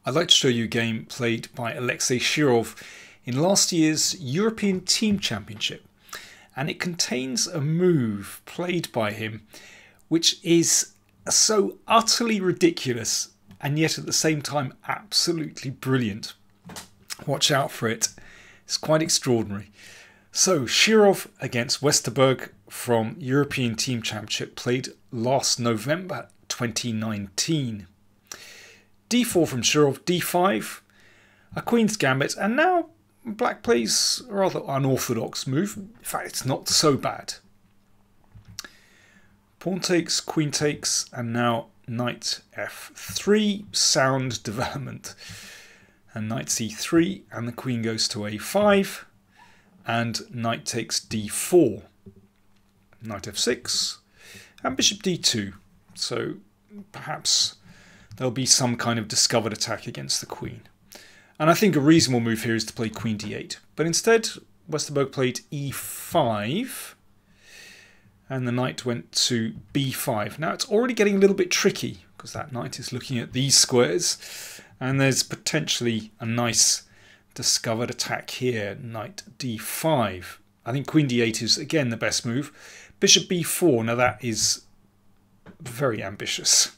I'd like to show you a game played by Alexei Shirov in last year's European Team Championship, and it contains a move played by him which is so utterly ridiculous and yet at the same time absolutely brilliant. Watch out for it, it's quite extraordinary. So Shirov against Westerberg from European Team Championship, played last November 2019. d4 from Shirov, d5, a queen's gambit, and now black plays a rather unorthodox move. In fact, it's not so bad. Pawn takes, queen takes, and now knight f3, sound development. And knight c3, and the queen goes to a5, and knight takes d4. Knight f6, and bishop d2. So perhaps there'll be some kind of discovered attack against the queen. And I think a reasonable move here is to play queen d8. But instead, Westerberg played e5, and the knight went to b5. Now it's already getting a little bit tricky, because that knight is looking at these squares, and there's potentially a nice discovered attack here, knight d5. I think queen d8 is again the best move. Bishop b4, now that is very ambitious.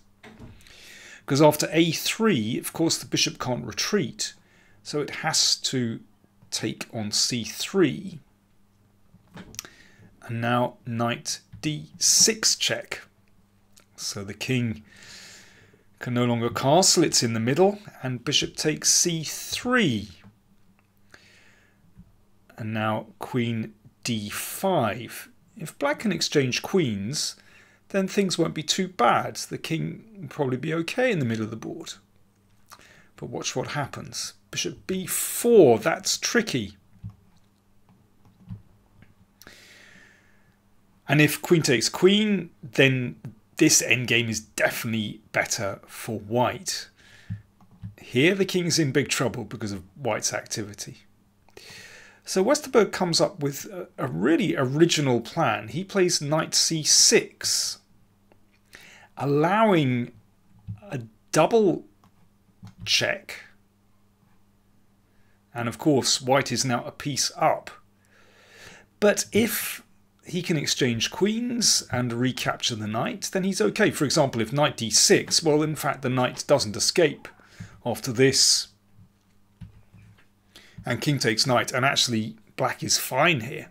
Because after a3, of course, the bishop can't retreat. So it has to take on c3. And now knight d6 check. So the king can no longer castle, it's in the middle. And bishop takes c3. And now queen d5. If black can exchange queens, then things won't be too bad. The king will probably be okay in the middle of the board. But watch what happens. Bishop b4, that's tricky. And if queen takes queen, then this endgame is definitely better for white. Here the king's in big trouble because of white's activity. So Westerberg comes up with a really original plan. He plays knight c6, allowing a double check. And of course, white is now a piece up. But if he can exchange queens and recapture the knight, then he's okay. For example, if knight d6, well, in fact, the knight doesn't escape after this. And king takes knight, and actually black is fine here.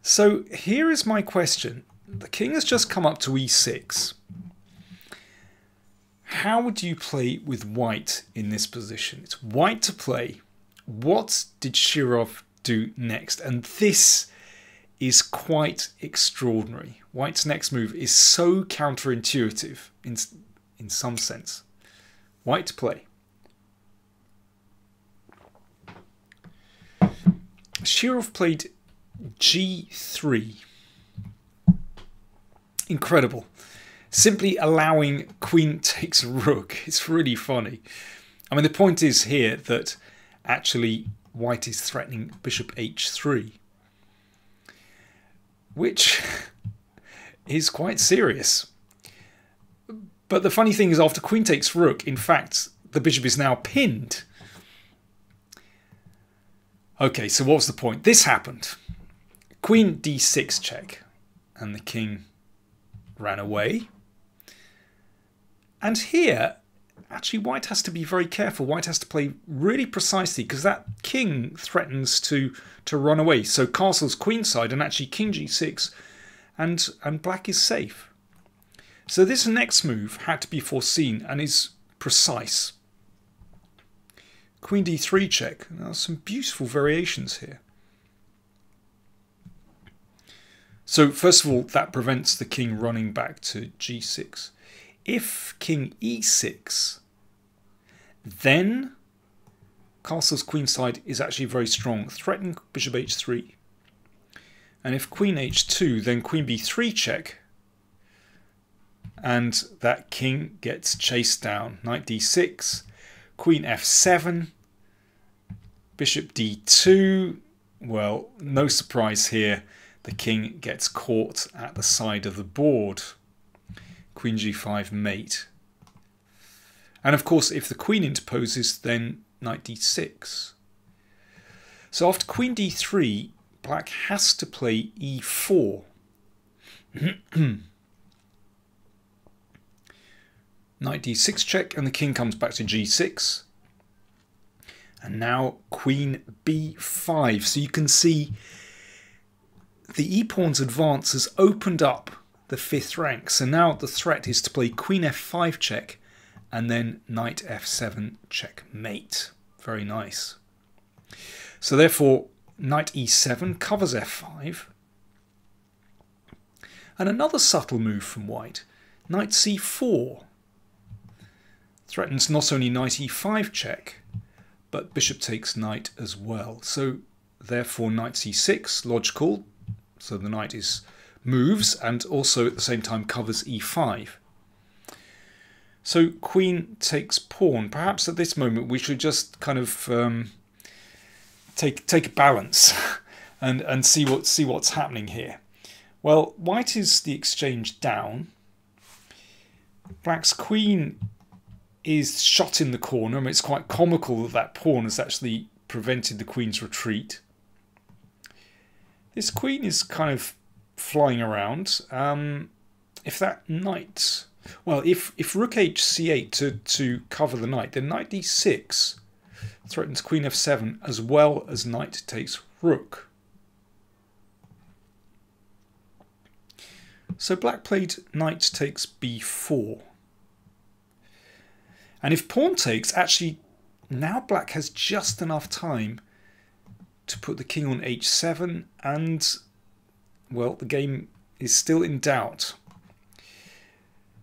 So here is my question. The king has just come up to e6. How would you play with white in this position? It's white to play. What did Shirov do next? And this is quite extraordinary. White's next move is so counterintuitive in some sense. White to play. Shirov played g3. Incredible. Simply allowing queen takes rook. It's really funny. I mean, the point is here that actually white is threatening bishop h3, which is quite serious. But the funny thing is, after queen takes rook, in fact, the bishop is now pinned. Okay, so what was the point? This happened. Queen d6 check, and the king ran away. And here, actually, white has to be very careful. White has to play really precisely, because that king threatens to run away. So castle's queenside, and actually king g6, and black is safe. So this next move had to be foreseen and is precise. Queen d3 check. Now, some beautiful variations here. So first of all, that prevents the king running back to g6. If king e6, then castle's queenside is actually very strong, threatening bishop h3. And if queen h2, then queen b3 check, and that king gets chased down. Knight d6, queen f7, bishop d2. Well, no surprise here. The king gets caught at the side of the board. Queen g5 mate. And of course, if the queen interposes, then knight d6. So after queen d3, black has to play e4. Knight d6 check, and the king comes back to g6. And now queen b5. So you can see the e-pawn's advance has opened up the 5th rank. So now the threat is to play queen f5 check and then knight f7 checkmate. Very nice. So therefore knight e7 covers f5. And another subtle move from white, knight c4. Threatens not only knight e5 check, but bishop takes knight as well. So therefore knight c6, logical. So the knight moves and also at the same time covers e5. So queen takes pawn. Perhaps at this moment we should just kind of take a balance and see what's happening here. Well, white is the exchange down. Black's queen is shot in the corner. I mean, it's quite comical that that pawn has actually prevented the queen's retreat. This queen is kind of flying around. If that knight, well, if rook hc8 to cover the knight, then knight d6 threatens queen f7 as well as knight takes rook. So black played knight takes b4. And if pawn takes, actually now black has just enough time to put the king on h7 and, well, the game is still in doubt.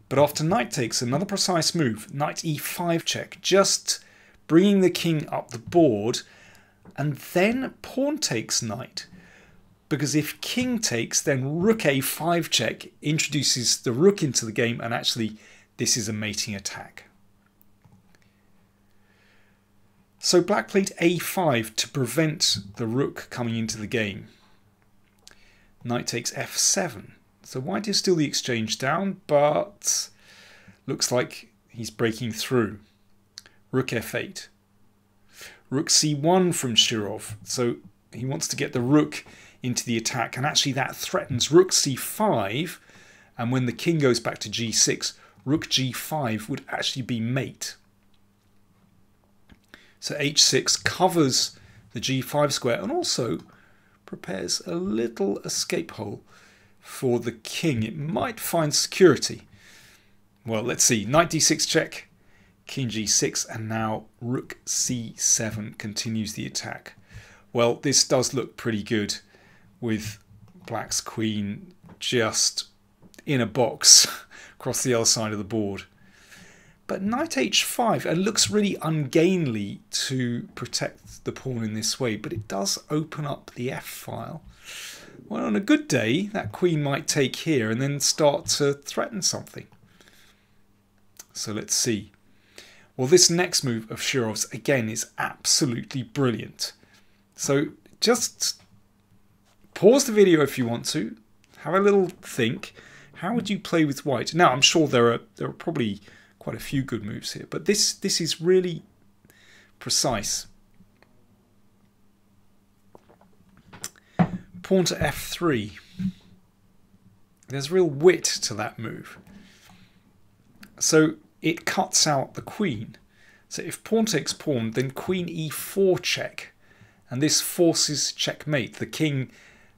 But after knight takes, another precise move, knight e5 check, just bringing the king up the board, and then pawn takes knight. Because if king takes, then rook a5 check introduces the rook into the game, and actually this is a mating attack. So black played a5 to prevent the rook coming into the game. Knight takes f7. So white is still the exchange down, but looks like he's breaking through. Rook f8. Rook c1 from Shirov. So he wants to get the rook into the attack, and actually that threatens rook c5, and when the king goes back to g6, rook g5 would actually be mate. So h6 covers the g5 square and also prepares a little escape hole for the king. It might find security. Well, let's see. Knight d6 check, king g6, and now rook c7 continues the attack. Well, this does look pretty good with black's queen just in a box across the other side of the board. But knight h5, it looks really ungainly to protect the pawn in this way, but it does open up the f-file. Well, on a good day, that queen might take here and then start to threaten something. So let's see. Well, this next move of Shirov's, again, is absolutely brilliant. So just pause the video if you want to. Have a little think. How would you play with white? Now, I'm sure there are probably quite a few good moves here, but this is really precise. Pawn to f3. There's real wit to that move. So it cuts out the queen. So if pawn takes pawn, then queen e4 check, and this forces checkmate. The king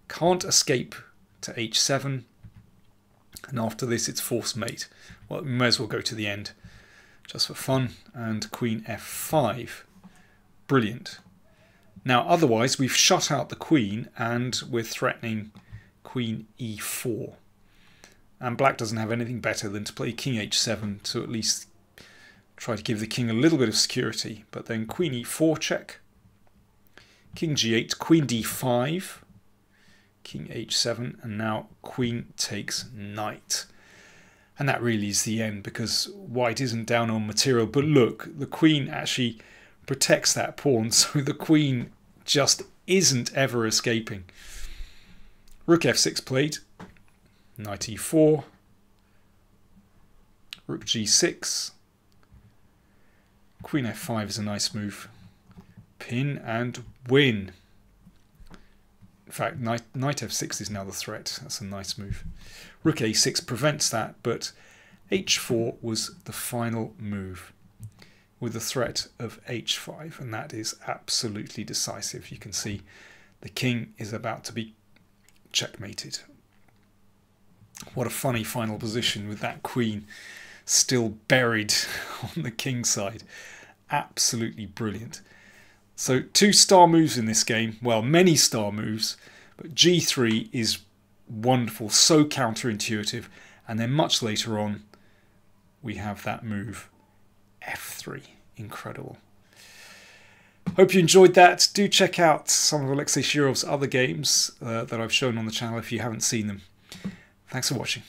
can't escape to h7, and after this it's forced mate. Well, we may as well go to the end just for fun, and queen f5. Brilliant. Now otherwise we've shut out the queen and we're threatening queen e4. And black doesn't have anything better than to play king h7 to at least try to give the king a little bit of security. But then queen e4 check, king g8, queen d5, king h7, and now queen takes knight. And that really is the end, because white isn't down on material. But look, the queen actually protects that pawn, so the queen just isn't ever escaping. Rook f6 played, knight e4, rook g6, Queen f5 is a nice move. Pin and win. In fact, knight f6 is now the threat. That's a nice move. Rook a6 prevents that, but h4 was the final move with the threat of h5, and that is absolutely decisive. You can see the king is about to be checkmated. What a funny final position with that queen still buried on the king side. Absolutely brilliant. So 2 star moves in this game. Well, many star moves, but g3 is wonderful, so counterintuitive. And then much later on, we have that move f3. Incredible. Hope you enjoyed that. Do check out some of Alexei Shirov's other games that I've shown on the channel if you haven't seen them. Thanks for watching.